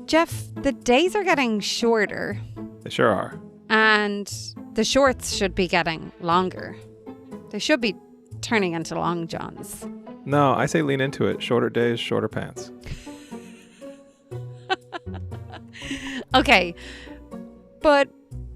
Jeff, the days are getting shorter. They sure are. And the shorts should be getting longer. They should be turning into long johns. No, I say lean into it. Shorter days, shorter pants. Okay. But,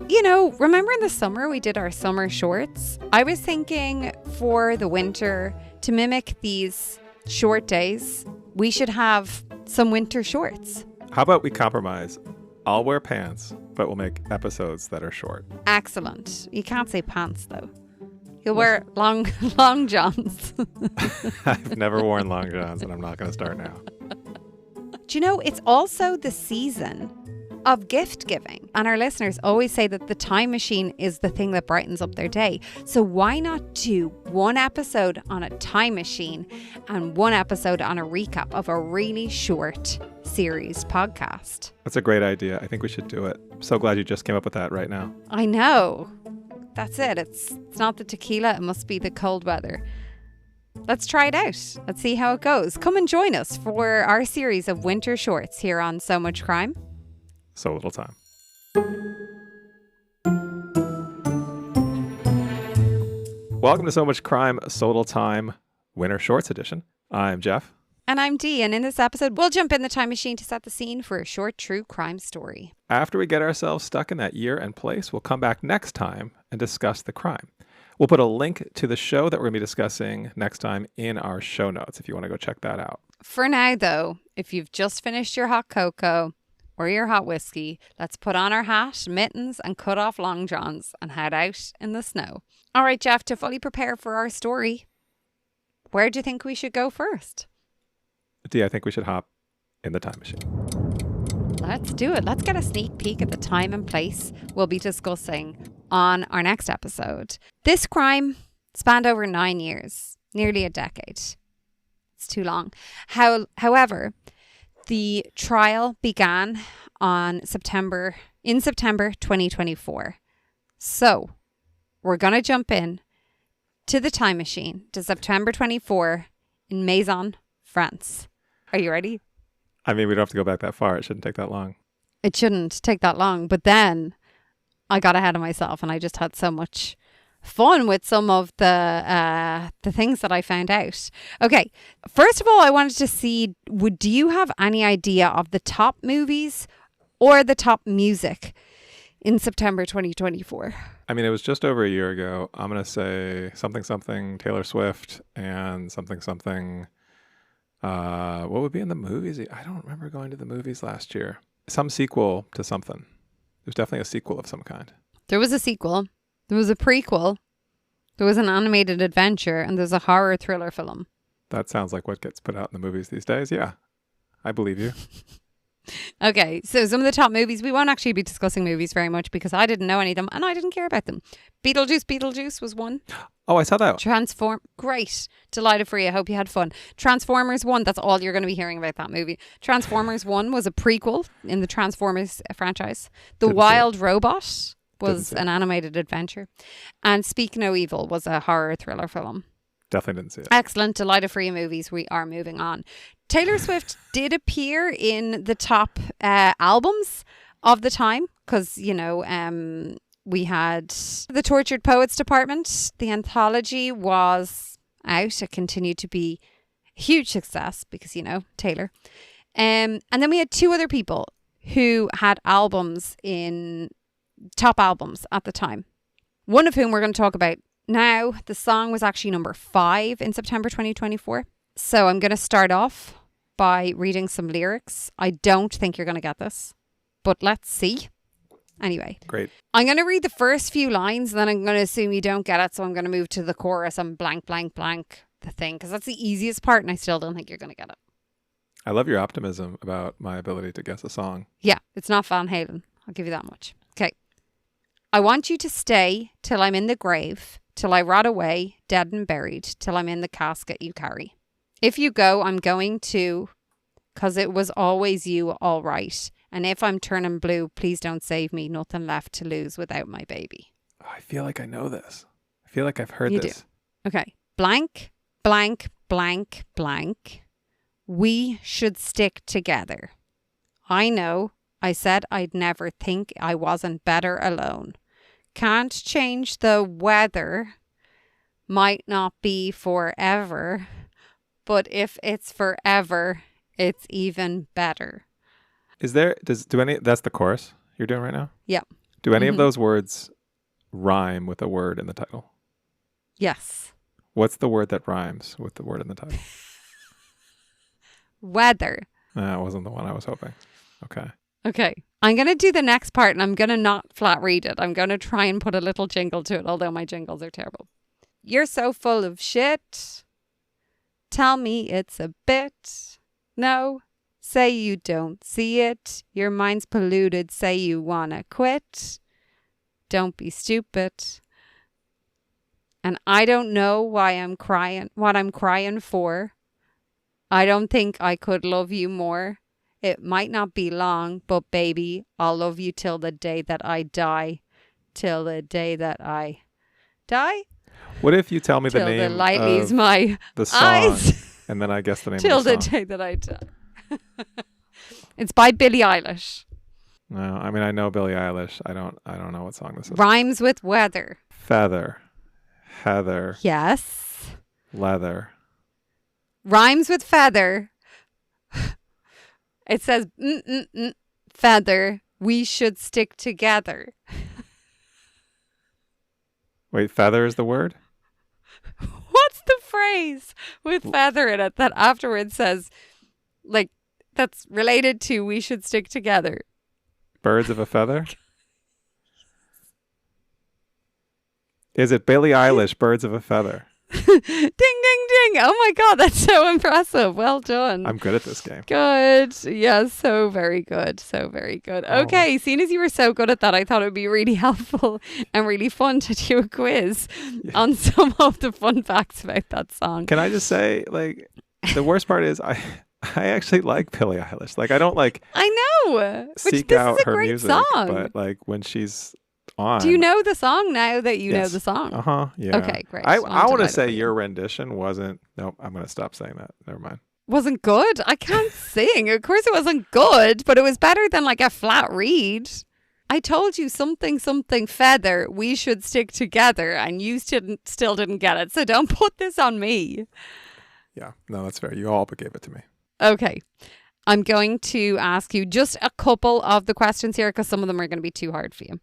you know, remember in the summer we did our summer shorts? I was thinking for the winter, to mimic these short days, we should have some winter shorts. How about we compromise? I'll wear pants, but we'll make episodes that are short. Excellent. You can't say pants, though. You'll wear long johns. I've never worn long johns, and I'm not going to start now. Do you know, it's also the season of gift giving. And our listeners always say that the time machine is the thing that brightens up their day. So why not do one episode on a time machine and one episode on a recap of a really short series podcast? That's a great idea. I think we should do it. I'm so glad you just came up with that right now. I know. That's it. It's not the tequila. It must be the cold weather. Let's try it out. Let's see how it goes. Come and join us for our series of winter shorts here on So Much Crime. So Little Time. Welcome to So Much Crime, So Little Time, Winter Shorts Edition. I'm Jeff. And I'm Dee, and in this episode, we'll jump in the time machine to set the scene for a short true crime story. After we get ourselves stuck in that year and place, we'll come back next time and discuss the crime. We'll put a link to the show that we're going to be discussing next time in our show notes if you want to go check that out. For now, though, if you've just finished your hot cocoa or your hot whiskey, let's put on our hat, mittens, and cut off long johns and head out in the snow. All right, Jeff, to fully prepare for our story, where do you think we should go first? Dee, I think we should hop in the time machine. Let's do it. Let's get a sneak peek at the time and place we'll be discussing on our next episode. This crime spanned over 9 years, nearly a decade. It's too long. However, the trial began in September 2024. So we're going to jump in to the time machine to September 24 in Mazan, France. Are you ready? I mean, we don't have to go back that far. It shouldn't take that long. It shouldn't take that long. But then I got ahead of myself and I just had so much fun with some of the things that I found out. Okay, first of all, I wanted to see, do you have any idea of the top movies or the top music in September 2024? I mean, it was just over a year ago. I'm going to say something Taylor Swift and something. What would be in the movies? I don't remember going to the movies last year. Some sequel to something. There's definitely a sequel of some kind. There was a sequel. There was a prequel. There was an animated adventure, and there's a horror thriller film. That sounds like what gets put out in the movies these days. Yeah, I believe you. Okay, so some of the top movies, we won't actually be discussing movies very much because I didn't know any of them and I didn't care about them. Beetlejuice was one. Oh, I saw that. Great. Delighted for you. I hope you had fun. Transformers 1, that's all you're going to be hearing about that movie. Transformers 1 was a prequel in the Transformers franchise. The Wild Robot was an animated adventure. And Speak No Evil was a horror thriller film. Definitely didn't see it. Excellent. Delighted for you movies. We are moving on. Taylor Swift did appear in the top albums of the time because, you know, we had the Tortured Poets Department. The anthology was out. It continued to be a huge success because, you know, Taylor. And then we had two other people who had albums in top albums at the time. One of whom we're going to talk about now. The song was actually number 5 in September 2024. So I'm going to start off by reading some lyrics. I don't think you're going to get this, but let's see. Anyway. Great. I'm going to read the first few lines, then I'm going to assume you don't get it. So I'm going to move to the chorus and blank the thing, because that's the easiest part and I still don't think you're going to get it. I love your optimism about my ability to guess a song. Yeah, it's not Van Halen. I'll give you that much. Okay. I want you to stay till I'm in the grave, till I rot away, dead and buried, till I'm in the casket you carry. If you go, I'm going to, 'cause it was always you, all right. And if I'm turning blue, please don't save me. Nothing left to lose without my baby. Oh, I feel like I know this. I feel like I've heard You this. do. Okay. Blank. We should stick together. I know. I said I'd never think I wasn't better alone. Can't change the weather. Might not be forever. But if it's forever, it's even better. That's the chorus you're doing right now? Yeah. Do any of those words rhyme with a word in the title? Yes. What's the word that rhymes with the word in the title? Weather. That wasn't the one I was hoping. Okay. I'm going to do the next part and I'm going to not flat read it. I'm going to try and put a little jingle to it, although my jingles are terrible. You're so full of shit. Tell me it's a bit. No. Say you don't see it. Your mind's polluted. Say you wanna quit. Don't be stupid. And I don't know why I'm crying, what I'm crying for. I don't think I could love you more. It might not be long, but baby, I'll love you till the day that I die. Till the day that I die? What if you tell me the Till name the light leaves of my the song, eyes. and then I guess the name Till of the the song? day that I die. It's by Billie Eilish. No, I mean I know Billie Eilish. I don't know what song this is. Rhymes with weather. Feather, heather, Yes. leather. Rhymes with feather. It says feather. We should stick together. Wait, feather is the word? What's the phrase with feather in it that afterwards says, like, that's related to we should stick together? Birds of a feather? Is it Billie Eilish, Birds of a Feather? Ding, ding, ding. Oh my God, that's so impressive. Well done. I'm good at this game. Good. Yeah, so very good. So very good. Okay, seeing as you were so good at that, I thought it would be really helpful and really fun to do a quiz on some of the fun facts about that song. Can I just say, like, the worst part is I actually like Billie Eilish. Like, I don't I know. seek this out is a her great music, song. but like when she's on. Do you know the song now that you know Yes. the song? Yeah. Okay, great. I I'm want to delighted say for you. your rendition wasn't. Nope. I'm gonna stop saying that. Never mind. Wasn't good? I can't sing. Of course it wasn't good, but it was better than like a flat read. I told you something feather, we should stick together, and you still didn't get it. So don't put this on me. Yeah. No, that's fair. You all but gave it to me. Okay. I'm going to ask you just a couple of the questions here because some of them are going to be too hard for you.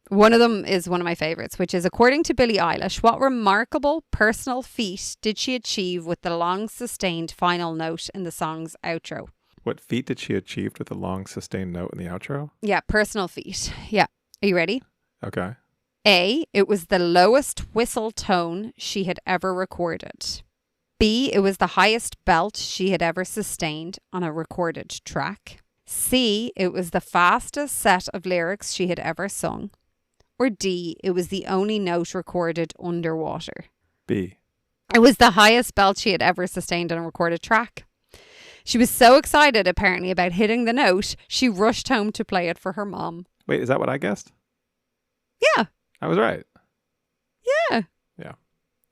One of them is one of my favorites, which is, according to Billie Eilish, what remarkable personal feat did she achieve with the long sustained final note in the song's outro? What feat did she achieve with the long sustained note in the outro? Yeah, personal feat. Yeah. Are you ready? Okay. A, it was the lowest whistle tone she had ever recorded. B, it was the highest belt she had ever sustained on a recorded track. C, it was the fastest set of lyrics she had ever sung. Or D, it was the only note recorded underwater. B. It was the highest belt she had ever sustained on a recorded track. She was so excited, apparently, about hitting the note, she rushed home to play it for her mom. Wait, is that what I guessed? Yeah. I was right. Yeah. Yeah.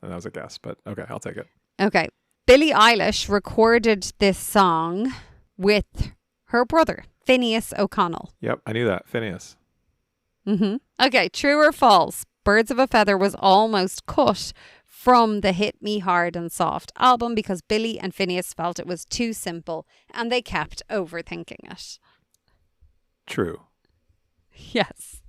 That was a guess, but okay, I'll take it. Okay. Billie Eilish recorded this song with her brother, Phineas O'Connell. Yep, I knew that. Phineas. Okay, true or false? Birds of a Feather was almost cut from the Hit Me Hard and Soft album because Billie and Phineas felt it was too simple and they kept overthinking it. True. Yes,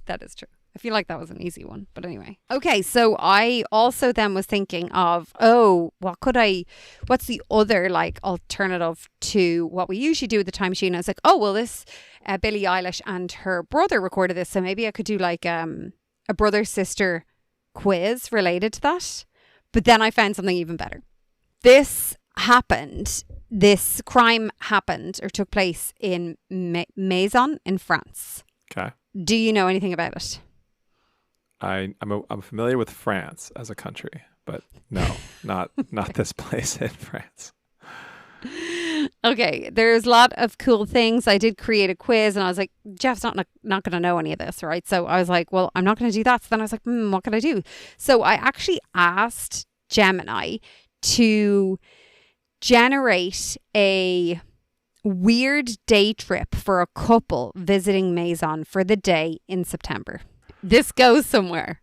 that is true. I feel like that was an easy one, but anyway. Okay, so I also then was thinking of, what's the other like alternative to what we usually do with the time machine? I was like, this Billie Eilish and her brother recorded this, so maybe I could do like a brother-sister quiz related to that. But then I found something even better. This crime happened or took place in Mazan in France. Okay. Do you know anything about it? I'm familiar with France as a country, but no, not this place in France. Okay, there's a lot of cool things. I did create a quiz and I was like, Jeff's not going to know any of this, right? So I was like, well, I'm not going to do that. So then I was like, what can I do? So I actually asked Gemini to generate a weird day trip for a couple visiting Mazan for the day in September. This goes somewhere.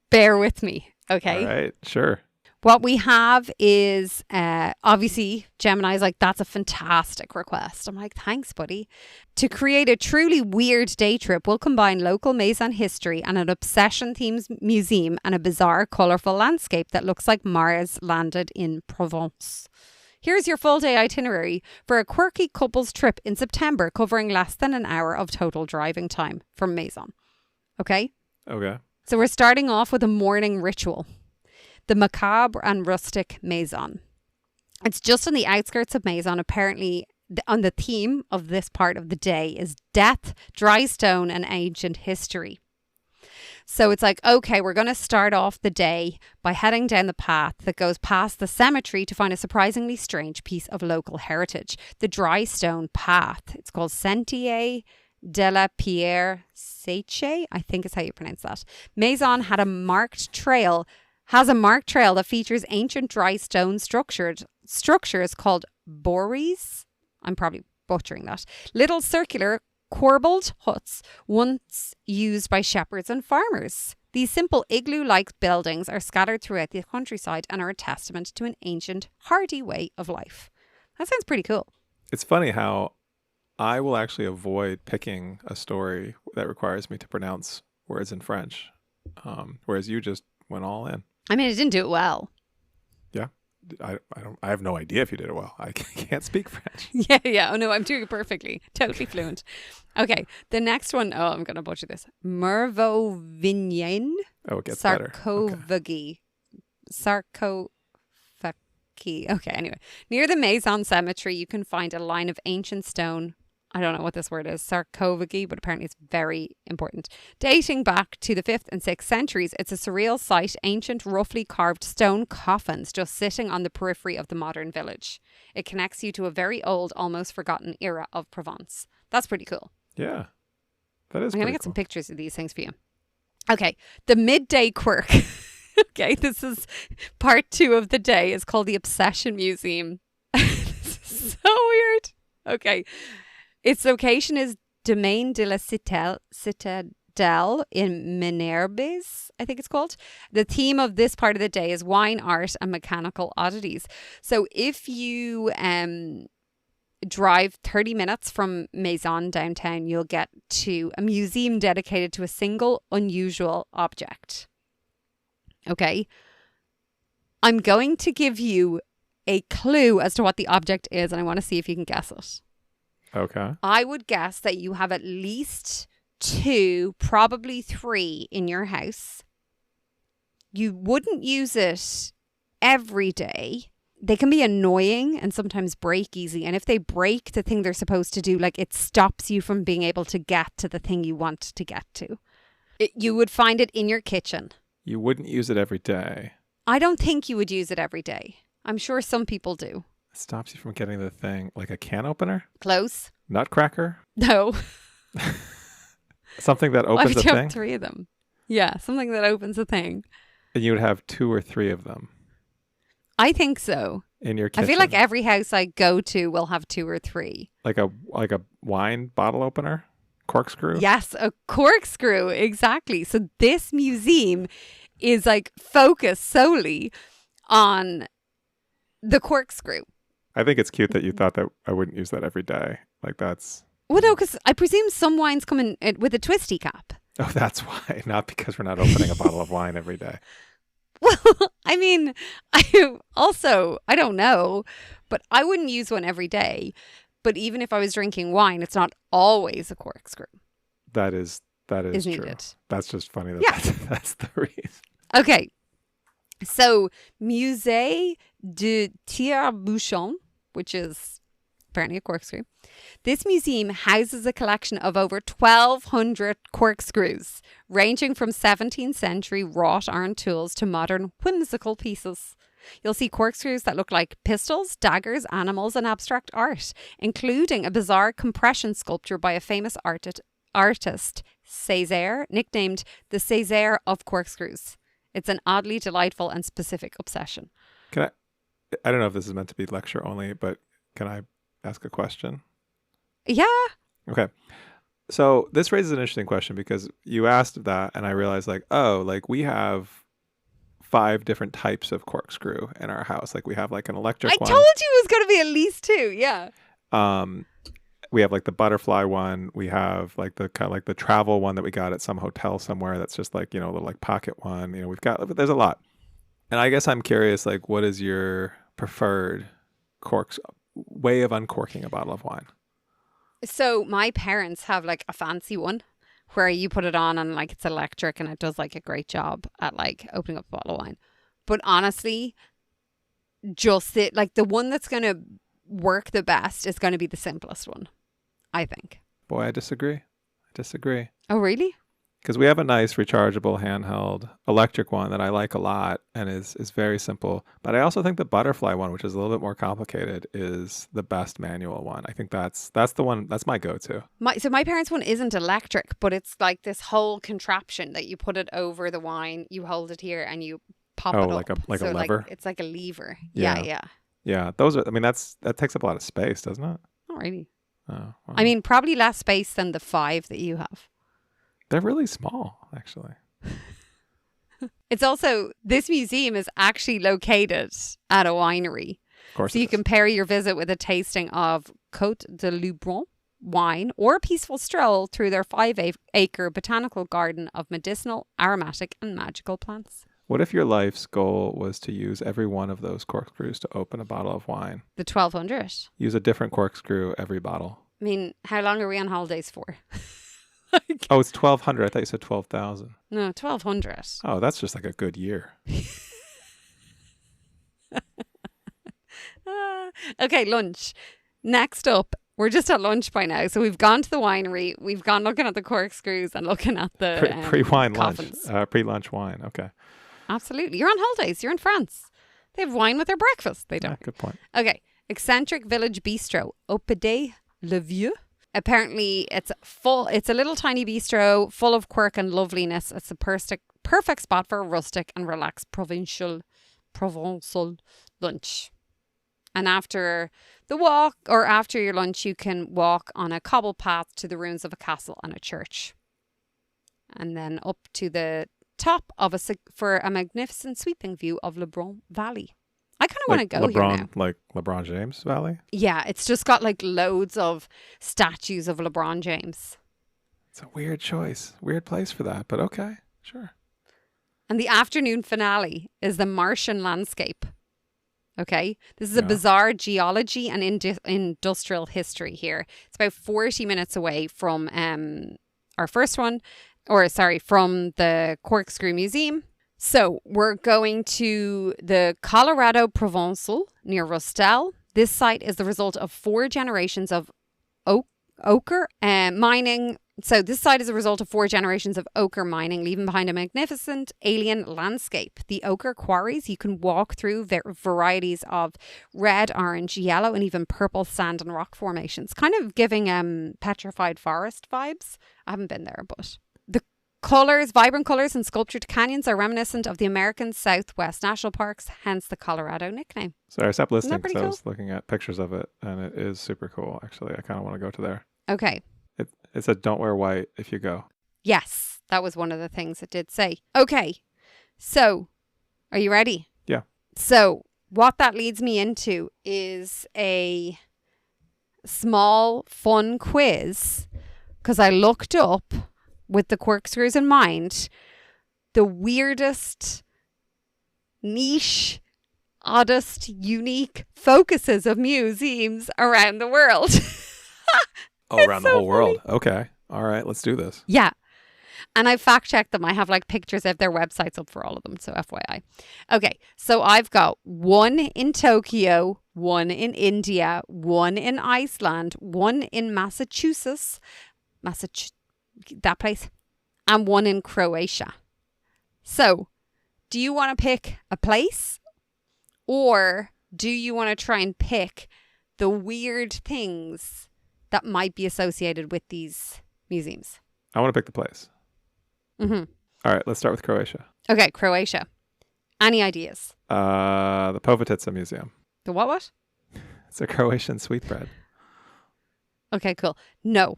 Bear with me, okay? All right, sure. What we have is, obviously, Gemini's like, that's a fantastic request. I'm like, thanks, buddy. To create a truly weird day trip, we'll combine local Mazan history and an obsession-themed museum and a bizarre, colourful landscape that looks like Mars landed in Provence. Here's your full-day itinerary for a quirky couples trip in September, covering less than an hour of total driving time from Mazan. Okay? Okay. So we're starting off with a morning ritual. The macabre and rustic Mazan. It's just on the outskirts of Mazan. Apparently, on the theme of this part of the day is death, dry stone, and ancient history. So it's like, okay, we're going to start off the day by heading down the path that goes past the cemetery to find a surprisingly strange piece of local heritage. The dry stone path. It's called Sentier de la Pierre Sèche. I think is how you pronounce that. Mazan has a marked trail that features ancient dry stone structures called bories. I'm probably butchering that. Little circular corbelled huts once used by shepherds and farmers. These simple igloo-like buildings are scattered throughout the countryside and are a testament to an ancient, hardy way of life. That sounds pretty cool. It's funny how I will actually avoid picking a story that requires me to pronounce words in French, whereas you just went all in. I mean, I didn't do it well. Yeah. I have no idea if you did it well. I can't speak French. Yeah. Oh, no, I'm doing it perfectly. Totally fluent. Okay. The next one. Oh, I'm going to butcher this. Mervovinien. Oh, it gets better. Sarkophagi. Okay, anyway. Near the Mazan Cemetery, you can find a line of ancient stone. I don't know what this word is, sarcophagi, but apparently it's very important. Dating back to the 5th and 6th centuries, it's a surreal sight, ancient, roughly carved stone coffins just sitting on the periphery of the modern village. It connects you to a very old, almost forgotten era of Provence. That's pretty cool. Yeah, that is. I'm going to get some pictures of these things for you. Okay, the midday quirk. Okay, this is part 2 of the day. It's called the Obsession Museum. This is so weird. Okay. Its location is Domaine de la Citadelle in Minerbes, I think it's called. The theme of this part of the day is wine, art, and mechanical oddities. So if you drive 30 minutes from Mazan downtown, you'll get to a museum dedicated to a single unusual object. Okay? I'm going to give you a clue as to what the object is, and I want to see if you can guess it. Okay. I would guess that you have at least 2, probably 3 in your house. You wouldn't use it every day. They can be annoying and sometimes break easy. And if they break the thing they're supposed to do, like it stops you from being able to get to the thing you want to get to. You would find it in your kitchen. You wouldn't use it every day. I don't think you would use it every day. I'm sure some people do. It stops you from getting the thing, like a can opener? Close. Nutcracker? No. Something that opens a thing? Have 3 of them. Yeah, something that opens a thing. And you would have 2 or 3 of them? I think so. In your kitchen? I feel like every house I go to will have 2 or 3. Like a wine bottle opener? Corkscrew? Yes, a corkscrew. Exactly. So this museum is like focused solely on the corkscrew. I think it's cute that you thought that I wouldn't use that every day. Like that's... Well, no, because I presume some wines come in with a twisty cap. Oh, that's why. Not because we're not opening a bottle of wine every day. Well, I mean, I don't know, but I wouldn't use one every day. But even if I was drinking wine, it's not always a corkscrew. That is true. Needed. That's just funny. That's the reason. Okay. So, Musée de Tire-Bouchon, which is apparently a corkscrew. This museum houses a collection of over 1,200 corkscrews, ranging from 17th century wrought iron tools to modern whimsical pieces. You'll see corkscrews that look like pistols, daggers, animals, and abstract art, including a bizarre compression sculpture by a famous artist, Césaire, nicknamed the Césaire of corkscrews. It's an oddly delightful and specific obsession. I don't know if this is meant to be lecture only, but can I ask a question? Yeah. Okay. So this raises an interesting question because you asked that and I realized like, oh, like we have 5 different types of corkscrew in our house. Like we have like an electric I one. told you it was going to be at least 2. Yeah. We have like the butterfly one. We have like the kind of like the travel one that we got at some hotel somewhere. That's just like, a little like pocket one. There's a lot. And I guess I'm curious, like, what is your preferred way of uncorking a bottle of wine? So my parents have like a fancy one where you put it on and like it's electric and it does like a great job at like opening up a bottle of wine. But honestly, the one that's going to work the best is going to be the simplest one, I think. Boy, I disagree. Oh, really? Because we have a nice rechargeable handheld electric one that I like a lot and is very simple. But I also think the butterfly one, which is a little bit more complicated, is the best manual one. I think that's the one, that's my go-to. So my parents' one isn't electric, but it's like this whole contraption that you put it over the wine, you hold it here and you pop it up. Like a lever? It's like a lever. Yeah. Yeah. Yeah, those are, that takes up a lot of space, doesn't it? Not really. Oh, wow. I mean, probably less space than the 5 that you have. They're really small, actually. It's also, this museum is actually located at a winery. Of course. So you can pair your visit with a tasting of Côte de Luberon wine or a peaceful stroll through their 5-acre botanical garden of medicinal, aromatic and magical plants. What if your life's goal was to use every one of those corkscrews to open a bottle of wine? The 1200. Use a different corkscrew every bottle. I mean, how long are we on holidays for? Oh, it's 1,200. I thought you said 12,000. No, 1,200. Oh, that's just like a good year. Okay, lunch. Next up, we're just at lunch by now. So we've gone to the winery. We've gone looking at the corkscrews and looking at the pre-wine coffins. lunch. Pre-lunch wine. Okay. Absolutely. You're on holidays. You're in France. They have wine with their breakfast. They don't. Yeah, good point. Okay. Eccentric Village Bistro. Opédé Le Vieux. Apparently, it's a little tiny bistro full of quirk and loveliness. It's a perfect spot for a rustic and relaxed Provençal lunch. And after the walk, or after your lunch, you can walk on a cobble path to the ruins of a castle and a church. And then up to the top of for a magnificent sweeping view of Lebrun Valley. I kind of want to go here now. Like LeBron James Valley? Yeah, it's just got like loads of statues of LeBron James. It's a weird choice. Weird place for that, but okay, sure. And the afternoon finale is the Martian landscape. Okay? This is a bizarre geology and industrial history here. It's about 40 minutes away from our first one, from the Corkscrew Museum. So we're going to the Colorado Provençal near Rostel. This site is the result of 4 generations of ochre mining. So this site is a result of 4 generations of ochre mining, leaving behind a magnificent alien landscape. The ochre quarries, you can walk through varieties of red, orange, yellow, and even purple sand and rock formations. Kind of giving petrified forest vibes. I haven't been there, but the vibrant colors and sculptured canyons are reminiscent of the American Southwest National Parks, hence the Colorado nickname. Sorry, I stopped listening because cool? I was looking at pictures of it, and it is super cool, actually. I kind of want to go to there. Okay. It said, don't wear white if you go. Yes, that was one of the things it did say. Okay, so are you ready? Yeah. So what that leads me into is a small, fun quiz, because I looked up, with the corkscrews in mind, the weirdest, niche, oddest, unique focuses of museums around the world. Around the whole world. Okay. All right. Let's do this. Yeah. And I fact checked them. I have like pictures of their websites up for all of them. So FYI. Okay. So I've got 1 in Tokyo, 1 in India, 1 in Iceland, 1 in Massachusetts, that place, and 1 in Croatia. So do you want to pick a place, or do you want to try and pick the weird things that might be associated with these museums? I want to pick the place. Mm-hmm. All right, let's start with Croatia. Okay, Croatia. Any ideas? The Povatica Museum. The what? It's a Croatian sweetbread. Okay, cool. No.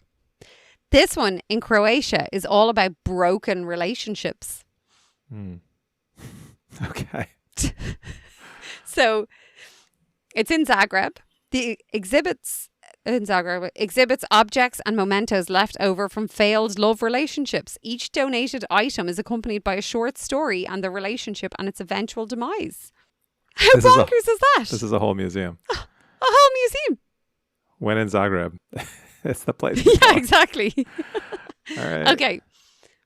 This one in Croatia is all about broken relationships. Okay. So it's in Zagreb. The exhibits in Zagreb exhibits objects and mementos left over from failed love relationships. Each donated item is accompanied by a short story and the relationship and its eventual demise. How bonkers is that? This is a whole museum. A whole museum. When in Zagreb. It's the place. Yeah, exactly. All right. Okay.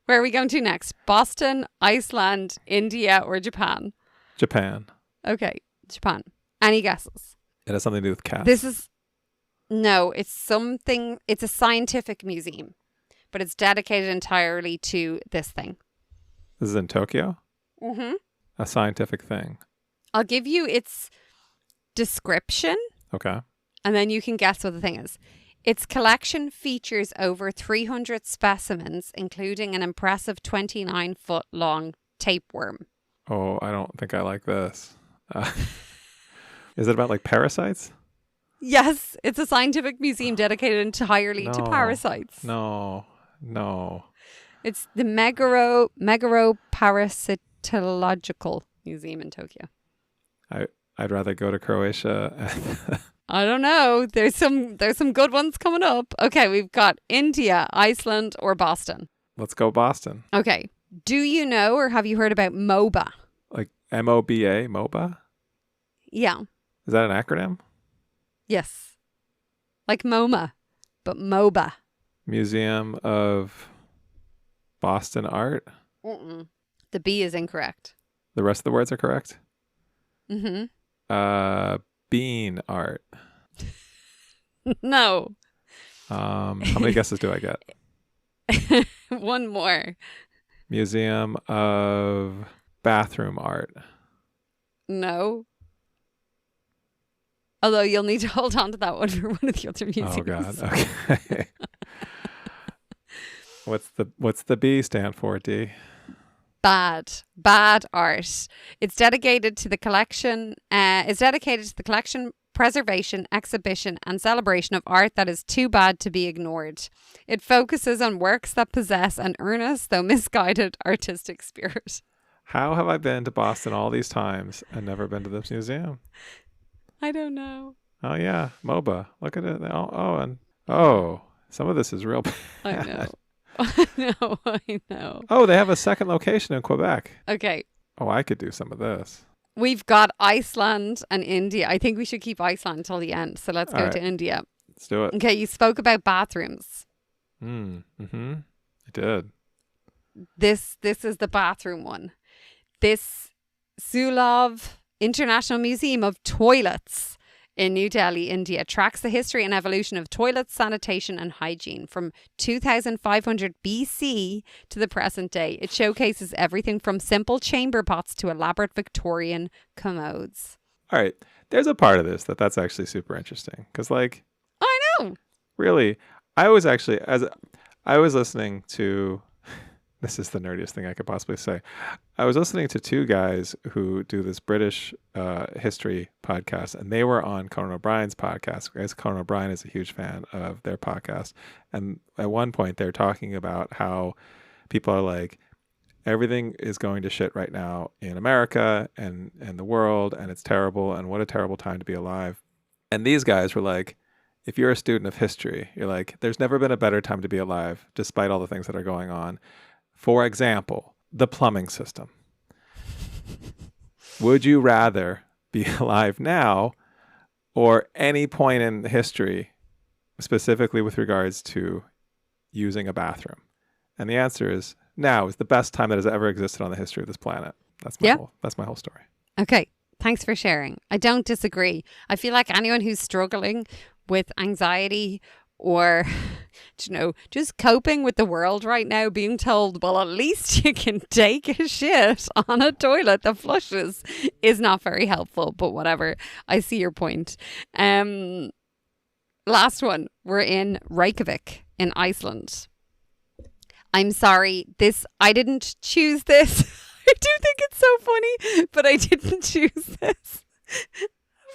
Where are we going to next? Boston, Iceland, India, or Japan? Japan. Okay. Japan. Any guesses? It has something to do with cats. It's a scientific museum, but it's dedicated entirely to this thing. This is in Tokyo? Mm-hmm. A scientific thing. I'll give you its description. Okay. And then you can guess what the thing is. Its collection features over 300 specimens, including an impressive 29-foot long tapeworm. Oh, I don't think I like this. Is it about like parasites? Yes, it's a scientific museum dedicated entirely to parasites. No. It's the Megaroparasitological Museum in Tokyo. I'd rather go to Croatia. I don't know. There's some good ones coming up. Okay, we've got India, Iceland, or Boston. Let's go Boston. Okay. Do you know or have you heard about MOBA? Like MOBA, MOBA? Yeah. Is that an acronym? Yes. Like MoMA, but MOBA. Museum of Boston Art? Mm-mm. The B is incorrect. The rest of the words are correct? Mm-hmm. Bean art. No. How many guesses do I get? One more. Museum of Bathroom Art. No. Although you'll need to hold on to that one for one of the other museums. Oh God. Okay. What's the B stand for, D? Bad art. It's dedicated to the collection. Preservation, exhibition, and celebration of art that is too bad to be ignored. It focuses on works that possess an earnest, though misguided, artistic spirit. How have I been to Boston all these times and never been to this museum? I don't know. Oh yeah, MOBA. Look at it. Some of this is real bad. I know. I know. Oh, they have a second location in Quebec. Okay. Oh, I could do some of this. We've got Iceland and India. I think we should keep Iceland till the end. So let's go to India. Let's do it. Okay, you spoke about bathrooms. Mm-hmm. I did. This is the bathroom one. This Sulabh International Museum of Toilets in New Delhi, India, tracks the history and evolution of toilets, sanitation and hygiene from 2500 BC to the present day. It showcases everything from simple chamber pots to elaborate Victorian commodes. All right. There's a part of this that's actually super interesting. Because, like... I know. Really, I was listening to... This is the nerdiest thing I could possibly say. I was listening to two guys who do this British history podcast, and they were on Conan O'Brien's podcast, because Conan O'Brien is a huge fan of their podcast. And at one point, they're talking about how people are like, everything is going to shit right now in America and the world, and it's terrible, and what a terrible time to be alive. And these guys were like, if you're a student of history, you're like, there's never been a better time to be alive, despite all the things that are going on. For example, the plumbing system. Would you rather be alive now or any point in history, specifically with regards to using a bathroom? And the answer is now is the best time that has ever existed on the history of this planet. That's my whole story. Okay. Thanks for sharing. I don't disagree. I feel like anyone who's struggling with anxiety or, just coping with the world right now, being told, well, at least you can take a shit on a toilet that flushes is not very helpful, but whatever. I see your point. Last one. We're in Reykjavik in Iceland. I'm sorry. I didn't choose this. I do think it's so funny, but I didn't choose this.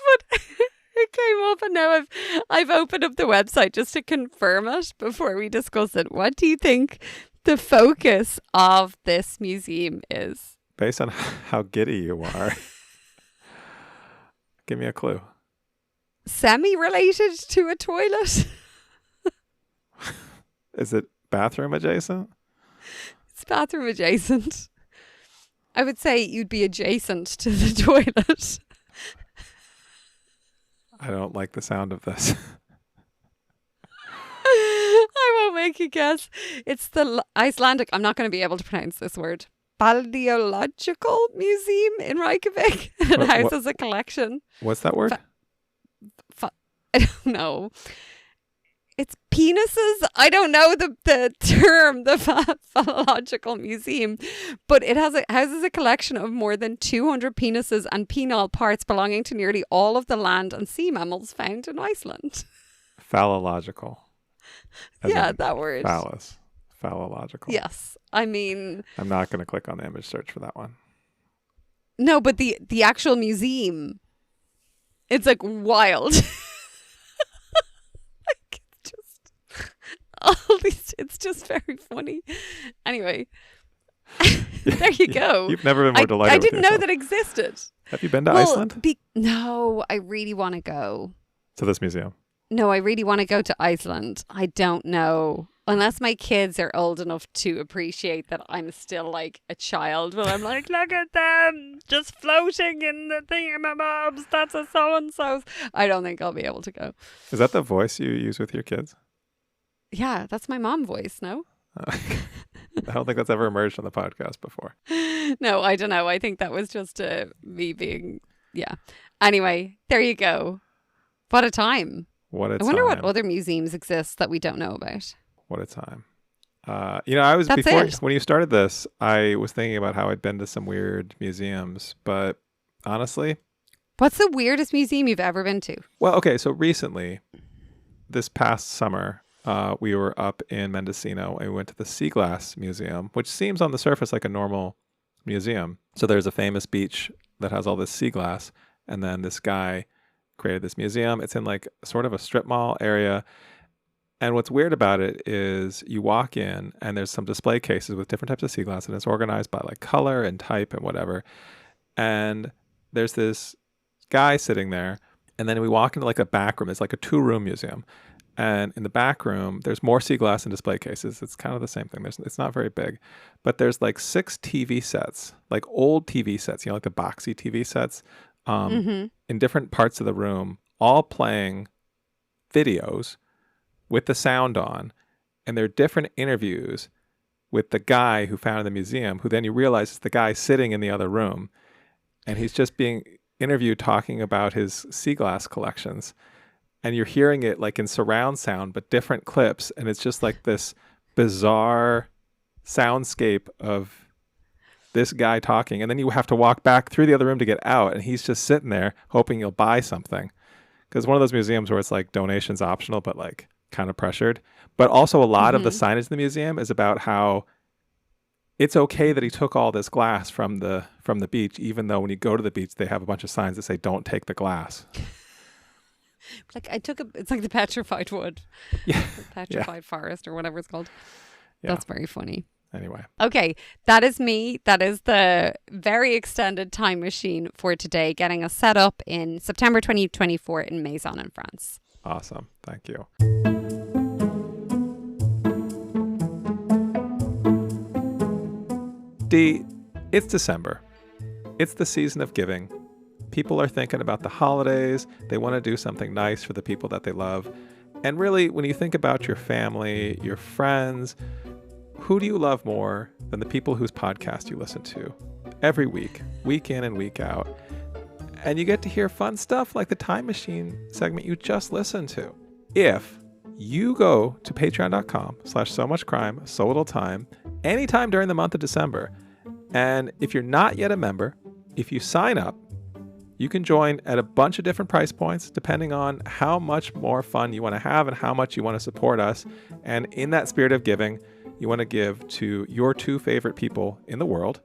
But it came up But now I've opened up the website just to confirm it before we discuss it. What do you think the focus of this museum is? Based on how giddy you are, give me a clue. Semi-related to a toilet? Is it bathroom adjacent? It's bathroom adjacent. I would say you'd be adjacent to the toilet. I don't like the sound of this. I won't make you guess. It's the Icelandic, I'm not going to be able to pronounce this word, Paleological Museum in Reykjavik. It houses a collection. What's that word? I don't know. It's penises. I don't know the term, the Paleological Museum, but it houses a collection of more than 200 penises and penile parts belonging to nearly all of the land and sea mammals found in Iceland. Phallological. Yeah, that word. Phallus. Phallological. Yes. I mean, I'm not going to click on the image search for that one. No, but the actual museum, it's like wild. Like, it's just all these. It's just very funny. Anyway, there you go. You've never been more delighted. I didn't with know yourself. that existed. Have you been to Iceland? No, I really want to go. To this museum? No, I really want to go to Iceland. I don't know. Unless my kids are old enough to appreciate that I'm still like a child. Well, I'm like, look at them just floating in the thingamabobs. That's a so-and-so's. I don't think I'll be able to go. Is that the voice you use with your kids? Yeah, that's my mom voice, no? I don't think that's ever emerged on the podcast before. No, I don't know. I think that was just me being, yeah. Anyway, there you go. What a time. What a time. I wonder what other museums exist that we don't know about. What a time. I was That's before it. when you started this, I was thinking about how I'd been to some weird museums, but honestly, What's the weirdest museum you've ever been to? well, okay, so recently, this past summer, we were up in Mendocino and we went to the Sea Glass Museum, which seems on the surface like a normal museum. So there's a famous beach that has all this sea glass, and then this guy created this museum. It's in like sort of a strip mall area. And what's weird about it is you walk in and there's some display cases with different types of sea glass, and it's organized by like color and type and whatever. And there's this guy sitting there, and then we walk into like a back room. It's like a 2-room museum. And in the back room, there's more sea glass and display cases. It's kind of the same thing. It's not very big, but there's like 6 TV sets, like old TV sets, like the boxy TV sets, in different parts of the room, all playing videos with the sound on, and there are different interviews with the guy who founded the museum, who then you realize is the guy sitting in the other room, and he's just being interviewed talking about his sea glass collections, and you're hearing it like in surround sound, but different clips, and it's just like this bizarre soundscape of this guy talking, and then you have to walk back through the other room to get out, and he's just sitting there hoping you'll buy something, because one of those museums where it's like donations optional, but like kind of pressured. But also a lot of the signage in the museum is about how it's okay that he took all this glass from the beach, even though when you go to the beach they have a bunch of signs that say don't take the glass. Like it's like the petrified wood. Yeah. The petrified forest or whatever it's called. Yeah. That's very funny. Anyway. Okay, that is me. That is the very extended time machine for today, getting us set up in September 2024 in Mazan in France. Awesome. Thank you. D, it's December. It's the season of giving. People are thinking about the holidays. They want to do something nice for the people that they love. And really, when you think about your family, your friends, who do you love more than the people whose podcast you listen to every week in and week out? And you get to hear fun stuff like the Time Machine segment you just listened to. If you go to patreon.com/so-much-crime, so little time, anytime during the month of December, and if you're not yet a member, if you sign up, you can join at a bunch of different price points depending on how much more fun you want to have and how much you want to support us. And in that spirit of giving, you want to give to your 2 favorite people in the world,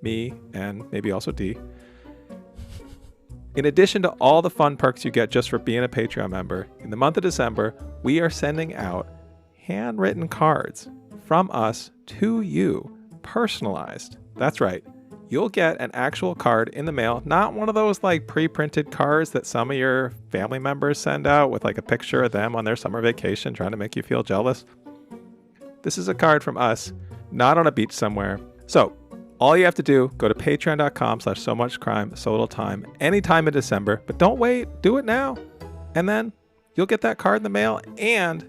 me and maybe also D. In addition to all the fun perks you get just for being a Patreon member, in the month of December, we are sending out handwritten cards from us to you, personalized. That's right. You'll get an actual card in the mail, not one of those like pre-printed cards that some of your family members send out with like a picture of them on their summer vacation trying to make you feel jealous. This is a card from us, not on a beach somewhere. So all you have to do, go to patreon.com/so-much-crime, so little time, anytime in December, but don't wait, do it now. And then you'll get that card in the mail and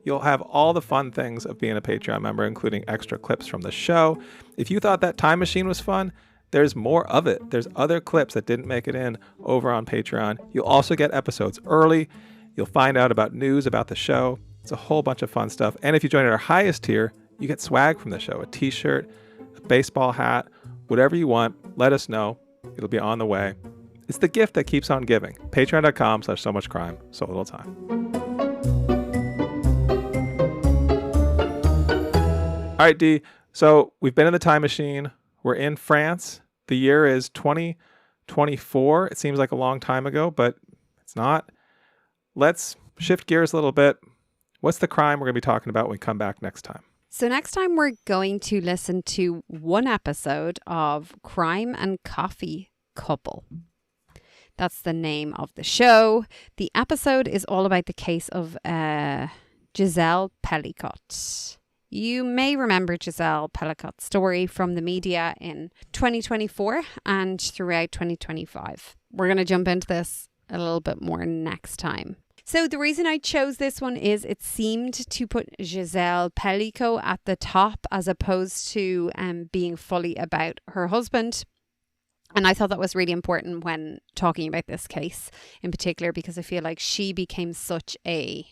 you'll have all the fun things of being a Patreon member, including extra clips from the show. If you thought that time machine was fun, there's more of it. There's other clips that didn't make it in over on Patreon. You'll also get episodes early. You'll find out about news about the show. It's a whole bunch of fun stuff. And if you join at our highest tier, you get swag from the show, a t-shirt, a baseball hat, whatever you want. Let us know. It'll be on the way. It's the gift that keeps on giving. Patreon.com/so-much-crime, so little time. All right, D. So we've been in the time machine. We're in France. The year is 2024. It seems like a long time ago, but it's not. Let's shift gears a little bit. What's the crime we're going to be talking about when we come back next time? So next time we're going to listen to one episode of Crime and Coffee Couple. That's the name of the show. The episode is all about the case of Gisèle Pelicot. You may remember Gisèle Pelicot's story from the media in 2024 and throughout 2025. We're going to jump into this a little bit more next time. So the reason I chose this one is it seemed to put Gisèle Pelicot at the top as opposed to being fully about her husband. And I thought that was really important when talking about this case in particular, because I feel like she became such an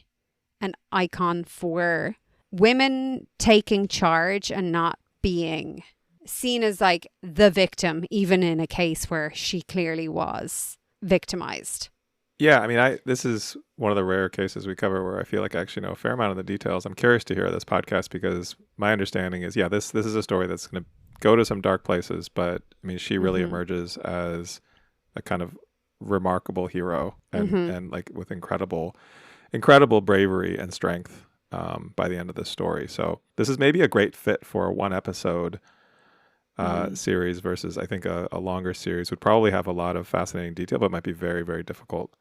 icon for women taking charge and not being seen as like the victim, even in a case where she clearly was victimized. Yeah, I mean, this is one of the rare cases we cover where I feel like I actually know a fair amount of the details. I'm curious to hear this podcast because my understanding is, this is a story that's going to go to some dark places, but I mean, she really emerges as a kind of remarkable hero and like with incredible bravery and strength. By the end of this story. So this is maybe a great fit for a one episode series versus I think a longer series would probably have a lot of fascinating detail, but might be very, very difficult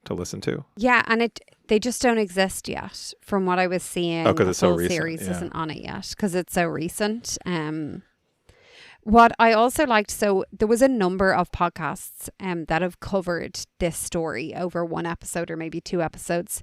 to listen to. Yeah, and they just don't exist yet from what I was seeing. Oh, because it's so recent. The series isn't on it yet because it's so recent. What I also liked, so there was a number of podcasts that have covered this story over one episode or maybe two episodes.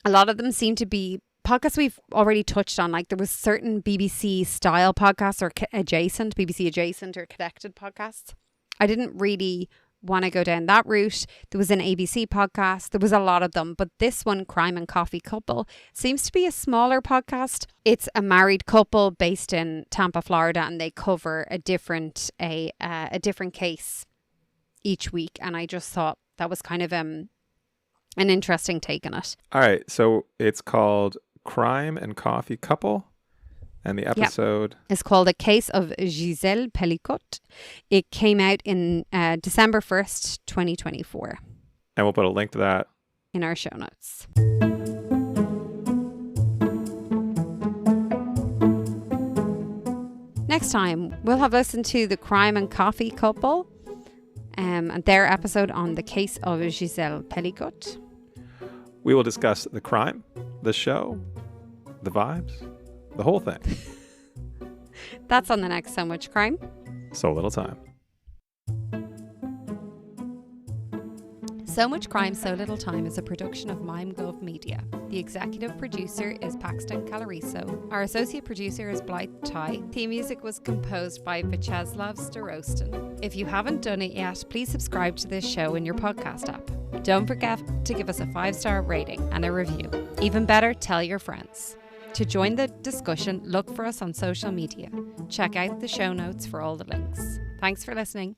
A lot of them seem to be podcasts we've already touched on. Like there was certain BBC style podcasts or BBC adjacent or connected podcasts. I didn't really want to go down that route. There was an ABC podcast. There was a lot of them. But this one, Crime and Coffee Couple, seems to be a smaller podcast. It's a married couple based in Tampa, Florida, and they cover a different case each week. And I just thought that was kind of an interesting take on it. All right. So it's called Crime and Coffee Couple. And the episode is called A Case of Gisèle Pelicot. It came out in December 1st, 2024. And we'll put a link to that in our show notes. Next time, we'll have listened to the Crime and Coffee Couple and their episode on the case of Gisèle Pelicot. We will discuss the crime, the show, the vibes, the whole thing. That's on the next So Much Crime. So Little Time. So Much Crime, So Little Time is a production of MimeGov Media. The executive producer is Paxton Calariso. Our associate producer is Blythe Ty. Theme music was composed by Vyacheslav Starostin. If you haven't done it yet, please subscribe to this show in your podcast app. Don't forget to give us a 5-star rating and a review. Even better, tell your friends. To join the discussion, look for us on social media. Check out the show notes for all the links. Thanks for listening.